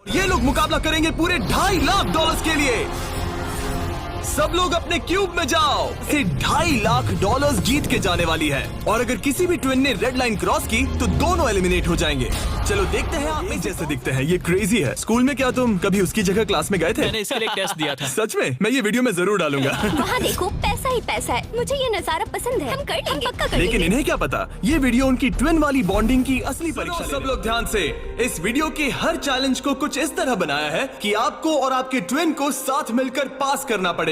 ये लोग मुकाबला करेंगे पूरे $2.5 लाख के लिए। सब लोग अपने क्यूब में जाओ। इसे $2.5 लाख जीत के जाने वाली है। और अगर किसी भी ट्विन ने रेड लाइन क्रॉस की तो दोनों एलिमिनेट हो जाएंगे। चलो देखते हैं आप जैसे दिखते हैं। ये क्रेजी है। स्कूल में क्या तुम कभी उसकी जगह क्लास में गए थे? मैंने इसके लिए एक टेस्ट दिया था। सच में? मैं ये वीडियो में जरूर डालूंगा। वहाँ देखो, पैसा ही पैसा है। मुझे ये नजारा पसंद है। हम कर लेंगे, पक्का कर लेकिन लेंगे। इन्हें क्या पता, ये वीडियो उनकी ट्विन वाली बॉन्डिंग की असली परीक्षा। सब लोग ध्यान से, इस वीडियो के हर चैलेंज को कुछ इस तरह बनाया है कि आपको और आपके ट्विन को साथ मिलकर पास करना पड़ेगा।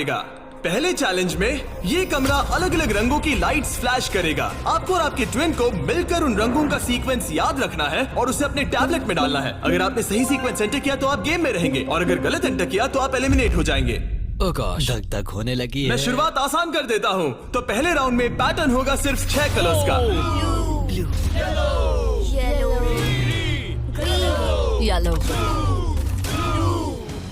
पहले चैलेंज में ये कमरा अलग अलग रंगों की लाइट्स फ्लैश करेगा। आपको और आपके ट्विन को मिलकर उन रंगों का सीक्वेंस याद रखना है और उसे अपने टैबलेट में डालना है। अगर आपने सही सीक्वेंस एंटर किया तो आप गेम में रहेंगे और अगर गलत एंटर किया तो आप एलिमिनेट हो जाएंगे। ओह गॉश, धक धक होने लगी है। मैं शुरुआत आसान कर देता हूँ। तो पहले राउंड में पैटर्न होगा सिर्फ 6 कलर्स का। येलो।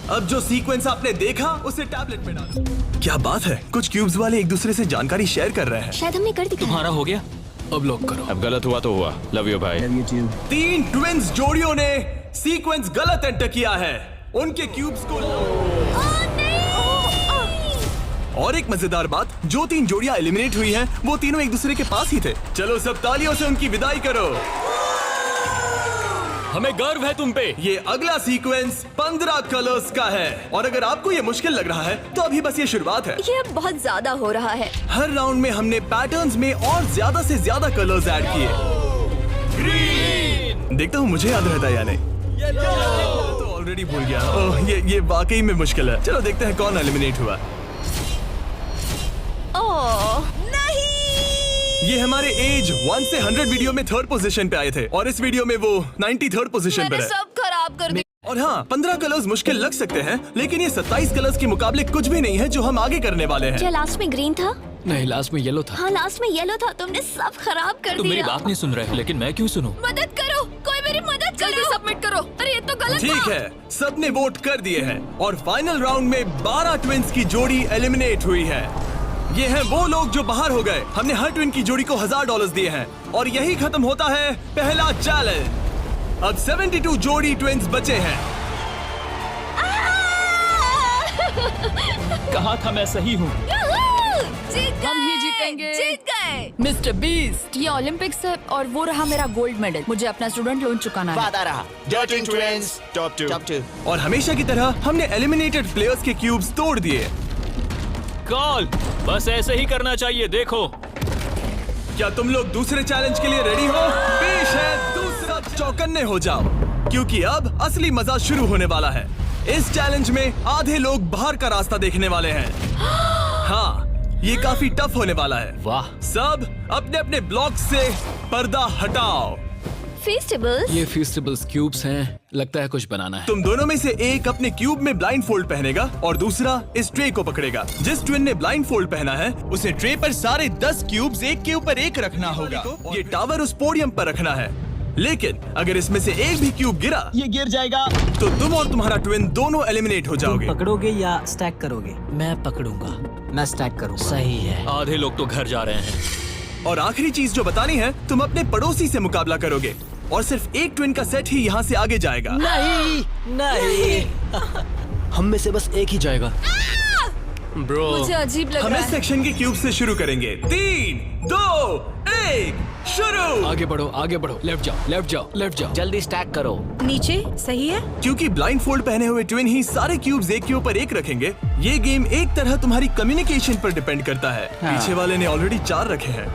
अब जो सीक्वेंस आपने देखा उसे टैबलेट में डालो। क्या बात है, कुछ क्यूब्स वाले एक दूसरे से जानकारी शेयर कर रहे हैं। शायद हमने कर दिया। तुम्हारा हो गया, अब लॉक करो। अब गलत हुआ तो हुआ। लव यू भाई। 3 ट्विन्स जोड़ियों ने सीक्वेंस गलत एंटर किया है। उनके क्यूब्स को और एक मजेदार बात, जो 3 जोड़ियां एलिमिनेट हुई हैं, वो तीनों एक दूसरे के पास ही थे। चलो सब तालियों से उनकी विदाई करो। हमें गर्व है तुम पे। ये अगला सीक्वेंस 15 कलर्स का है और अगर आपको ये मुश्किल लग रहा है तो अभी बस ये शुरुआत है। ये बहुत ज्यादा हो रहा है। हर राउंड में हमने पैटर्न्स में और ज्यादा से ज्यादा कलर्स ऐड किए। ग्रीन। देखता हूँ मुझे याद रहता है या नहीं। तो ऑलरेडी भूल गया। ओह, ये वाकई में मुश्किल है। चलो देखते हैं कौन एलिमिनेट हुआ। ओह नहीं। ये हमारे एज 1 से 100 वीडियो में 3rd पोजीशन पे आए थे और इस वीडियो में वो 93rd पोजीशन पे मैंने है। सब खराब कर दिया। और हाँ, 15 कलर्स मुश्किल लग सकते हैं लेकिन ये 27 कलर्स के मुकाबले कुछ भी नहीं है जो हम आगे करने वाले हैं। क्या लास्ट में ग्रीन था? नहीं, लास्ट में येलो था। हाँ, लास्ट में येलो था। तुमने सब खराब कर तुम मेरी दिया। बात नहीं सुन रहे, लेकिन मैं क्यों सुनूं? मदद करो, कोई मेरी मदद करो। जल्दी सबमिट करो। अरे ये तो गलत ठीक था। है, सबने वोट कर दिए हैं और फाइनल राउंड में 12 ट्विन्स की जोड़ी एलिमिनेट हुई है। ये हैं वो लोग जो बाहर हो गए। हमने हर ट्विन की जोड़ी को $1000 दिए हैं और यही खत्म होता है पहला चैलेंज। अब 72 जोड़ी ट्विन्स बचे हैं। कहा था मैं सही हूँ। हम ही जीतेंगे। जीत गए। मिस्टर बीस्ट, ये ओलंपिक्स है और वो रहा मेरा गोल्ड मेडल। मुझे अपना स्टूडेंट लोन चुकाना है। वादा रहा। Dirty Twins, top 2। और हमेशा की तरह हमने एलिमिनेटेड प्लेयर्स के क्यूब्स तोड़ दिए। कॉल, बस ऐसे ही करना चाहिए। देखो, क्या तुम लोग दूसरे चैलेंज के लिए रेडी हो? पेश है दूसरा। चौकन्ने हो जाओ क्योंकि अब असली मजा शुरू होने वाला है। इस चैलेंज में आधे लोग बाहर का रास्ता देखने वाले हैं। हाँ, ये काफी टफ होने वाला है। वाह। सब अपने अपने ब्लॉक से पर्दा हटाओ। फेस्टिवल्स। ये फेस्टिवल्स क्यूब्स हैं, लगता है कुछ बनाना है। तुम दोनों में से एक अपने क्यूब में ब्लाइंड फोल्ड पहनेगा और दूसरा इस ट्रे को पकड़ेगा। जिस ट्विन ने ब्लाइंड फोल्ड पहना है उसे ट्रे पर सारे 10 क्यूब्स एक के ऊपर एक रखना होगा। ये टावर उस पोडियम पर रखना है, लेकिन अगर इसमें से एक भी क्यूब गिरा, ये गिर जाएगा तो तुम और तुम्हारा ट्विन दोनों एलिमिनेट हो जाओगे। पकड़ोगे या स्टैक करोगे? मैं पकड़ूंगा। मैं स्टैक करूंगा। सही है। आधे लोग तो घर जा रहे हैं। और आखिरी चीज जो बतानी है, तुम अपने पड़ोसी से मुकाबला करोगे और सिर्फ एक ट्विन का सेट ही यहाँ से आगे जाएगा। नहीं। हम में से बस एक ही जाएगा। ब्रो, मुझे अजीब लग हम रहा इस है। सेक्शन के क्यूब से शुरू करेंगे। 3, 2, 1, शुरू। आगे बढ़ो, आगे बढ़ो। लेफ्ट जाओ, लेफ्ट जाओ, लेफ्ट जाओ। जल्दी स्टैक करो। नीचे सही है। क्योंकि ब्लाइंड फोल्ड पहने हुए ट्विन ही सारे क्यूब्स एक के ऊपर एक रखेंगे, ये गेम एक तरह तुम्हारी कम्युनिकेशन पर डिपेंड करता है। पीछे वाले ने ऑलरेडी 4 रखे हैं।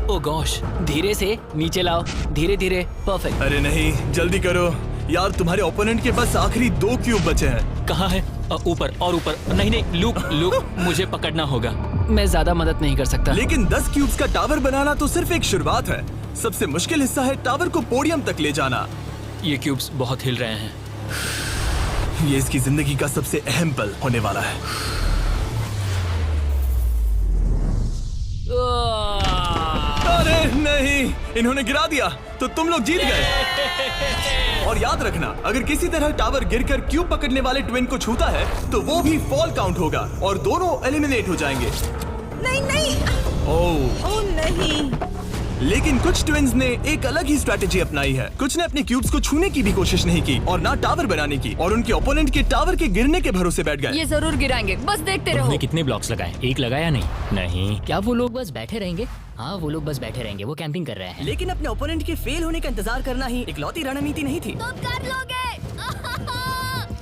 ओह गॉश, धीरे से नीचे लाओ, धीरे धीरे। परफेक्ट। अरे नहीं, जल्दी करो यार, तुम्हारे ओपोनेंट के पास आखिरी 2 क्यूब बचे हैं। कहाँ है? ऊपर और ऊपर। नहीं नहीं, लुक लुक, मुझे पकड़ना होगा। मैं ज्यादा मदद नहीं कर सकता। लेकिन 10 क्यूब्स का टावर बनाना तो सिर्फ एक शुरुआत है। सबसे मुश्किल हिस्सा है टावर को पोडियम तक ले जाना। ये क्यूब्स बहुत हिल रहे हैं। ये इसकी जिंदगी का सबसे अहम पल होने वाला है। अरे नहीं, इन्होंने गिरा दिया तो तुम लोग जीत गए। और याद रखना, अगर किसी तरह टावर गिरकर क्यूब पकड़ने वाले ट्विन को छूता है तो वो भी फॉल काउंट होगा और दोनों एलिमिनेट हो जाएंगे। नहीं नहीं। ओह ओह नहीं। लेकिन कुछ ट्विंस ने एक अलग ही स्ट्रेटेजी अपनाई है। कुछ ने अपने क्यूब्स को छूने की भी कोशिश नहीं की और ना टावर बनाने की, और उनके ओपोनेंट के टावर के गिरने के भरोसे बैठ गए। ये जरूर गिराएंगे, बस देखते रहो। उन्होंने कितने ब्लॉक्स लगाए? एक लगाया नहीं। क्या वो लोग बस बैठे रहेंगे? हाँ, वो लोग बस बैठे रहेंगे, वो कैंपिंग कर रहे हैं। लेकिन अपने ओपोनेंट के फेल होने का इंतजार करना ही इकलौती रणनीति नहीं थी। तुम कर लोगे।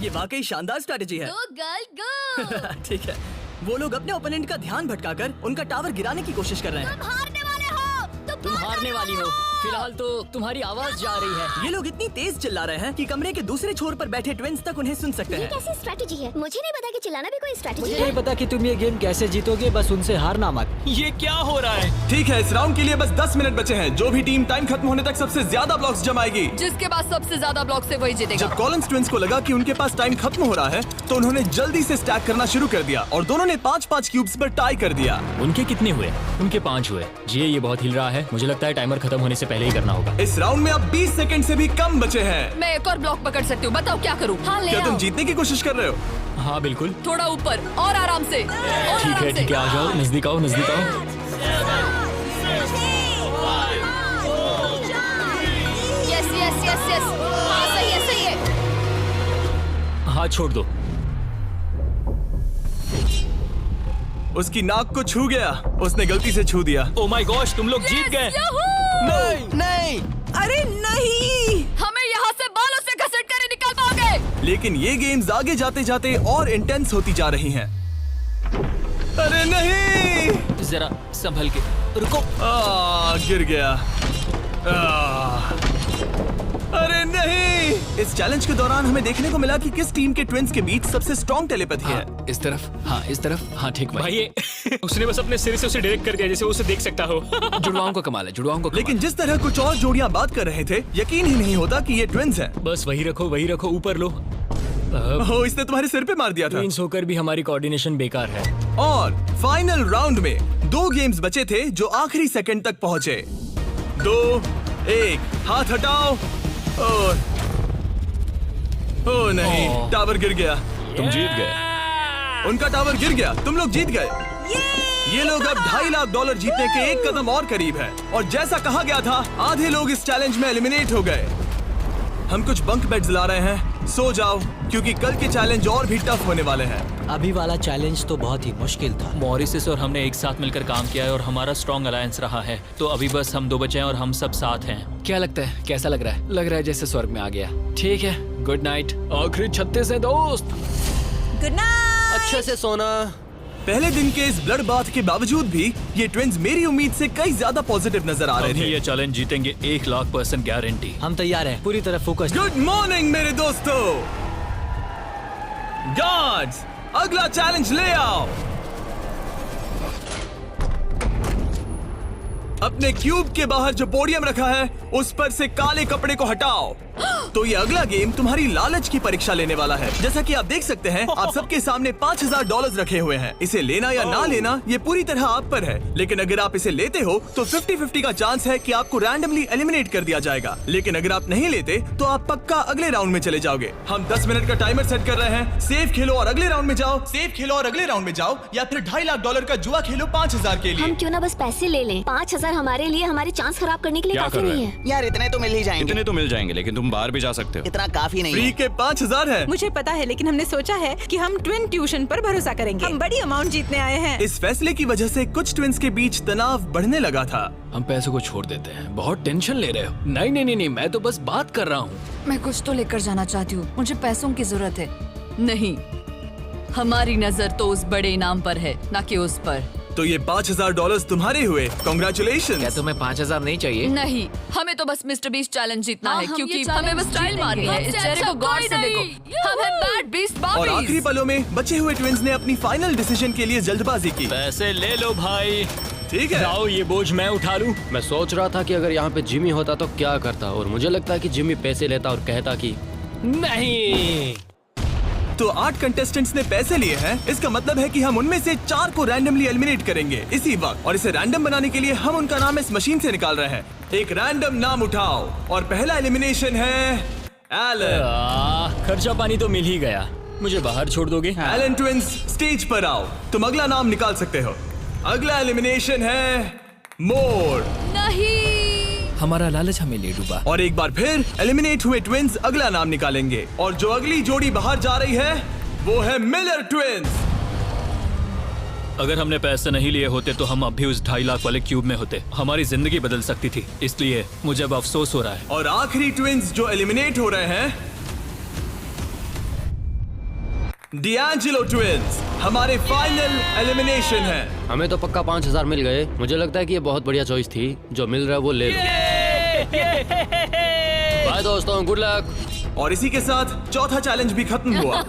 ये वाकई शानदार स्ट्रेटेजी है। गो गर्ल गो। ठीक है, वो लोग अपने ओपोनेंट का ध्यान भटकाकर उनका टावर गिराने की कोशिश कर रहे हैं। तुम हारने वाले हो। तुम हारने वाली हो। फिलहाल तो तुम्हारी आवाज जा रही है। ये लोग इतनी तेज चिल्ला रहे हैं कि कमरे के दूसरे छोर पर बैठे ट्विंस तक उन्हें सुन सकते ये हैं। कैसी स्ट्रेटेजी है? मुझे नहीं पता कि चिल्लाना भी कोई स्ट्रेटेजी मुझे है। नहीं पता कि तुम ये गेम कैसे जीतोगे, बस उनसे हारना मत। ये क्या हो रहा है? ठीक है, इस राउंड के लिए बस 10 मिनट बचे हैं। जो भी टीम टाइम खत्म होने तक सबसे ज्यादा ब्लॉक्स जमाएगी, जिसके पास सबसे ज्यादा ब्लॉक से वही जीतेगा। जब कॉलिंस ट्विंस को लगा कि उनके पास टाइम खत्म हो रहा है, तो उन्होंने जल्दी से स्टैक करना शुरू कर दिया और दोनों ने 5-5 क्यूब्स पर टाई कर दिया। उनके कितने हुए? उनके 5 हुए। जी ये बहुत हिल रहा है, मुझे लगता है टाइमर खत्म होने से पहले ही करना होगा। इस राउंड में अब 20 सेकंड से भी कम बचे हैं। मैं एक और ब्लॉक पकड़ सकती हूँ, बताओ क्या करूँ? हाँ ले क्या तुम आओ। जीतने की कोशिश कर रहे हो? हाँ बिल्कुल। थोड़ा ऊपर और आराम से। ठीक है, आ जाओ, नजदीक आओ। Yes yes yes yes. हाँ सही है। हाथ छोड़ दो। उसकी नाक को छू गया। उसने गलती से छू दिया। ओ माय गॉश, तुम लोग जीत गए। नहीं। अरे नहीं! हमें यहाँ से बालों से घसीट कर ही निकाल पाओगे। लेकिन ये गेम्स आगे जाते जाते और इंटेंस होती जा रही हैं। अरे नहीं! जरा संभल के रुको। गिर गया। अरे नहीं! इस चैलेंज के दौरान हमें देखने को मिला कि किस टीम के ट्विंस के बीच सबसे स्ट्रॉन्ग टेलीपैथी है। इस तरफ, हाँ इस तरफ, हाँ ठीक भाई ये उसने बस अपने सिर से उसे डायरेक्ट कर दिया, जैसे वो उसे देख सकता हो। जुड़वाओं को कमाल है, जुड़वाओं को कमाल। लेकिन जिस तरह कुछ और जोड़ियां बात कर रहे थे, यकीन ही नहीं होता कि ये ट्विंस हैं। बस वही रखो, ऊपर लो। ओह, इसने तुम्हारे सिर पे मार दिया था। ट्विंस होकर भी हमारी कोऑर्डिनेशन बेकार है। और फाइनल राउंड में 2 गेम्स बचे थे जो आखिरी सेकंड तक पहुंचे। 2, 1, हाथ हटाओ। और ओ नहीं, टावर गिर गया। तुम जीत गए। उनका टावर गिर गया, तुम लोग जीत गए। ये लोग अब $2.5 लाख जीतने के एक कदम और करीब है। और जैसा कहा गया था, आधे लोग इस चैलेंज में एलिमिनेट हो गए। हम कुछ बंक बेड्स ला रहे हैं, सो जाओ, क्योंकि कल के चैलेंज और भी टफ होने वाले हैं। अभी वाला चैलेंज तो बहुत ही मुश्किल था। मॉरिसस और हमने एक साथ मिलकर काम किया है और हमारा स्ट्रॉन्ग अलायंस रहा है। तो अभी बस हम 2 बचे हैं और हम सब साथ हैं। क्या लगता है, कैसा लग रहा है? लग रहा है जैसे स्वर्ग में आ गया। ठीक है, गुड नाइट। आखिरी 36 है दोस्त। Good night. अच्छे से सोना। पहले दिन के इस ब्लड बाथ के बावजूद भी ये ट्विंस मेरी उम्मीद से कई ज्यादा पॉजिटिव नजर आ रहे हम थे। ये चैलेंज जीतेंगे, 1,00,000% गारंटी। हम तैयार हैं, पूरी तरह फोकस। गुड मॉर्निंग मेरे दोस्तों। गार्ड्स, अगला चैलेंज ले आओ। अपने क्यूब के बाहर जो पोडियम रखा है, उस पर से काले कपड़े को हटाओ। तो ये अगला गेम तुम्हारी लालच की परीक्षा लेने वाला है। जैसा कि आप देख सकते हैं, आप सबके सामने $5,000 रखे हुए हैं। इसे लेना या ना लेना ये पूरी तरह आप पर है। लेकिन अगर आप इसे लेते हो तो 50-50 का चांस है कि आपको रैंडमली एलिमिनेट कर दिया जाएगा। लेकिन अगर आप नहीं लेते तो आप पक्का अगले राउंड में चले जाओगे। हम 10 मिनट का टाइमर सेट कर रहे हैं। सेफ खेलो और अगले राउंड में जाओ, सेफ खेलो और अगले राउंड में जाओ, या फिर $2.5 लाख का जुआ खेलो 5,000 के लिए। हम क्यों ना बस पैसे ले लें? 5,000 हमारे लिए हमारे चांस खराब करने के लिए क्या काफी कर रहे नहीं हैं? है। यार इतने तो मिल ही जाएंगे। इतने तो मिल जाएंगे, लेकिन तुम बाहर भी जा सकते हो। इतना काफी नहीं फ्री है। के 5,000 है। मुझे पता है, लेकिन हमने सोचा है कि हम ट्विन ट्यूशन पर भरोसा करेंगे। हम बड़ी अमाउंट जीतने आए हैं। इस फैसले की वजह से कुछ ट्विंस के बीच तनाव बढ़ने लगा था। हम पैसों को छोड़ देते हैं, बहुत टेंशन ले रहे हो। नहीं, मैं तो बस बात कर रहा हूँ। मैं कुछ तो लेकर जाना चाहती हूँ, मुझे पैसों की जरूरत है। नहीं, हमारी नजर तो उस बड़े इनाम पर है, ना कि उस पर। तो ये $5,000 तुम्हारे हुए। कॉन्ग्रेचुलेशन। क्या तुम्हें 5,000 नहीं चाहिए? नहीं, हमें तो बस मिस्टर बीस्ट चैलेंज जीतना है, हम क्योंकि ये हमें बस challenge स्टाइल मारनी है। इस चेहरे को गौर से देखो, हम हैं बैड बीस्ट और आखिरी पलों में बचे हुए ट्विंस ने अपनी फाइनल डिसीजन के लिए जल्दबाजी की। पैसे ले लो भाई। ठीक है, लाओ ये बोझ मैं उठा लूं। मैं सोच रहा था कि अगर यहाँ पे जिमी होता तो क्या करता, और मुझे लगता है कि जिमी पैसे लेता और कहता कि नहीं। तो 8 कंटेस्टेंट्स ने पैसे लिए हैं। इसका मतलब है कि हम उनमें से 4 को रैंडमली एलिमिनेट करेंगे इसी वक्त। और इसे रैंडम बनाने के लिए हम उनका नाम इस मशीन से निकाल रहे हैं। एक रैंडम नाम उठाओ और पहला एलिमिनेशन है एलन। खर्चा पानी तो मिल ही गया, मुझे बाहर छोड़ दोगे? एलन ट्विंस, स्टेज पर आओ। तुम अगला नाम निकाल सकते हो। अगला एलिमिनेशन है मोर। नहीं। हमारा लालच हमें ले डूबा। और एक बार फिर एलिमिनेट हुए ट्विंस अगला नाम निकालेंगे और जो अगली जोड़ी बाहर जा रही है वो है मिलर ट्विंस। अगर हमने पैसे नहीं लिए होते तो हम अब भी उस 2.5 लाख वाले क्यूब में होते। हमारी जिंदगी बदल सकती थी, इसलिए मुझे अब अफसोस हो रहा है। और आखिरी ट्विंस जो एलिमिनेट हो रहे हैं डिएंजेलो ट्विंस, हमारे फाइनल एलिमिनेशन है। हमें तो पक्का 5000 मिल गए। मुझे लगता है कि ये बहुत बढ़िया चॉइस थी। जो मिल रहा है वो ले लो। बाय दोस्तों, गुड लक। और इसी के साथ चौथा चैलेंज भी खत्म हुआ।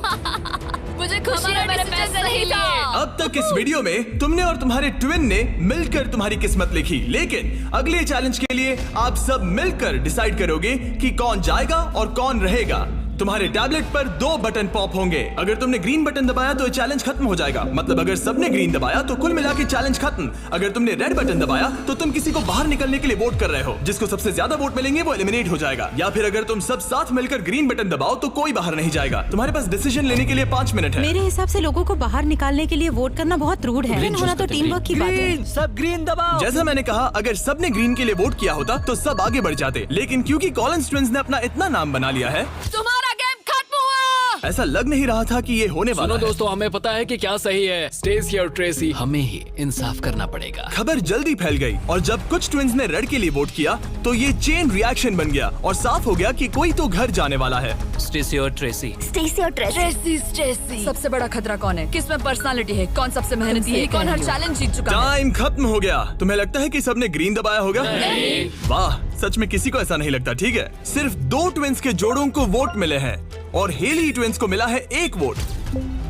मुझे खुशी है मैंने पैसे नहीं लिए। अब तक इस वीडियो में तुमने और तुम्हारे ट्विन ने मिलकर तुम्हारी किस्मत लिखी, लेकिन अगले चैलेंज के लिए आप सब मिलकर डिसाइड करोगे कि कौन जाएगा और कौन रहेगा। तुम्हारे टैबलेट पर 2 बटन पॉप होंगे। अगर तुमने ग्रीन बटन दबाया तो ये चैलेंज खत्म हो जाएगा। मतलब अगर सबने ग्रीन दबाया तो कुल मिला के चैलेंज खत्म। अगर तुमने रेड बटन दबाया तो तुम किसी को बाहर निकलने के लिए वोट कर रहे हो। जिसको सबसे ज्यादा वोट मिलेंगे वो एलिमिनेट हो जाएगा। या फिर अगर तुम सब साथ मिलकर ग्रीन बटन दबाओ तो कोई बाहर नहीं जाएगा। तुम्हारे पास डिसीजन लेने के लिए 5 मिनट है। मेरे हिसाब से लोगों को बाहर निकालने के लिए वोट करना बहुत रूड है। ग्रीन होना तो टीम वर्क की बात है। सब ग्रीन दबाओ। जैसा मैंने कहा, अगर सबने ग्रीन के लिए वोट किया होता तो सब आगे बढ़ जाते, लेकिन क्योंकि कॉलिंस ट्विंस ने अपना इतना नाम बना लिया है, तुम्हारा गेम खत्म हुआ। ऐसा लग नहीं रहा था कि ये होने वाला सुनो है। दोस्तों, हमें पता है कि क्या सही है। स्टेसी और ट्रेसी, हमें ही इंसाफ करना पड़ेगा। खबर जल्दी फैल गई और जब कुछ ट्विंस ने रेड के लिए वोट किया तो ये चेन रिएक्शन बन गया और साफ हो गया कि कोई तो घर जाने वाला है। स्टेसी और ट्रेसी। स्टेसी और ट्रेसी। सबसे बड़ा खतरा कौन है? किसमें पर्सनालिटी है? कौन सबसे मेहनती है? कौन हर चैलेंज जीत चुका है? टाइम खत्म हो गया। तुम्हें लगता है कि सबने ग्रीन दबाया होगा? नहीं। वाह, सच में किसी को ऐसा नहीं लगता। ठीक है, सिर्फ 2 ट्विंस के जोड़ों को वोट मिले हैं और हेली ट्विंस को मिला है 1 वोट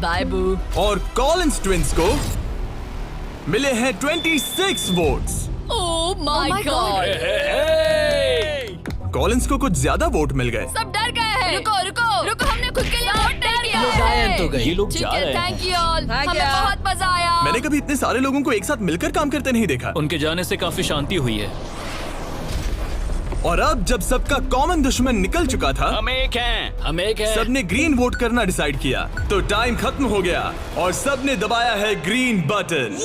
बाय बू। और कॉलिंस ट्विंस को मिले हैं 26 votes. Oh my God. Collins को कुछ ज्यादा वोट मिल गए। सब डर गए हैं। रुको, हमने खुद के लिए वोट नहीं किया है। ये लोग जा रहे हैं। थैंक यू ऑल, हमें बहुत मजा आया। मैंने कभी इतने सारे लोगों को एक साथ मिलकर काम करते नहीं देखा। उनके जाने से काफी शांति हुई है। और अब जब सबका कॉमन दुश्मन निकल चुका था, हम एक हैं। सबने ग्रीन वोट करना डिसाइड किया तो टाइम खत्म हो गया और सबने दबाया है ग्रीन बटन।